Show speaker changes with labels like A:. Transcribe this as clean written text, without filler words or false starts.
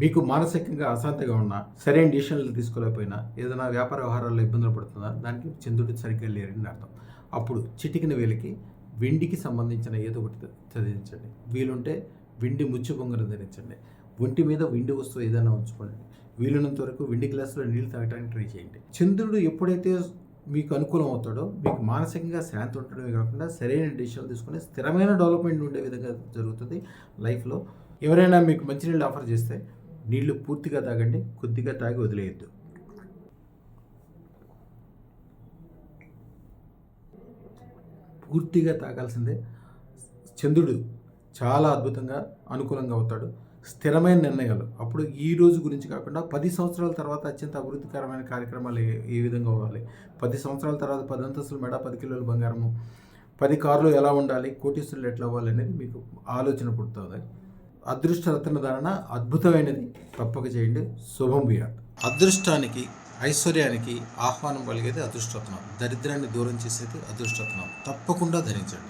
A: మీకు మానసికంగా అశాంతిగా ఉన్నా, సరైన డిసిషన్లు తీసుకోలేకపోయినా, ఏదైనా వ్యాపార వ్యవహారాల్లో ఇబ్బందులు పడుతున్నా, దానికి చంద్రుడు సరిగ్గా లేరని అర్థం. అప్పుడు చిటికిన వేలికి వెండికి సంబంధించిన ఏదో ఒకటి ధరించండి. వీలుంటే వెండి ముచ్చు బొంగరం ధరించండి. ఒంటి మీద వెండి వస్తువు ఏదైనా ఉంచుకోండి. వీలున్నంత వరకు వెండి గ్లాసులో నీళ్ళు తాగడానికి ట్రై చేయండి. చంద్రుడు ఎప్పుడైతే మీకు అనుకూలం అవుతాడో మీకు మానసికంగా శాంతి ఉండడమే కాకుండా సరైన డిసిషన్ తీసుకుని స్థిరమైన డెవలప్మెంట్ ఉండే విధంగా జరుగుతుంది లైఫ్లో. ఎవరైనా మీకు మంచినీళ్ళు ఆఫర్ చేస్తే నీళ్లు పూర్తిగా తాగండి, కొద్దిగా తాగి వదిలేయద్దు. పూర్తిగా తాగాల్సిందే. చంద్రుడు చాలా అద్భుతంగా అనుకూలంగా అవుతాడు. స్థిరమైన నిర్ణయాలు అప్పుడు ఈ రోజు గురించి కాకుండా 10 సంవత్సరాల తర్వాత అత్యంత అభివృద్ధికరమైన కార్యక్రమాలు ఏ విధంగా అవ్వాలి, 10 సంవత్సరాల తర్వాత 10 అంతస్తుల మెడ, 10 కిలోల బంగారము, 10 కార్లు ఎలా ఉండాలి, కోటీశ్వరులు ఎట్లా అవ్వాలి అనేది మీకు ఆలోచన పుడుతుంది. అదృష్ట రత్న ధారణ అద్భుతమైనది, తప్పక చేయండి. శుభం భూయాత్. అదృష్టానికి ఐశ్వర్యానికి ఆహ్వానం పలిగేది అదృష్టరత్నం, దరిద్రాన్ని దూరం చేసేది అదృష్టరత్నం. తప్పకుండా ధరించండి.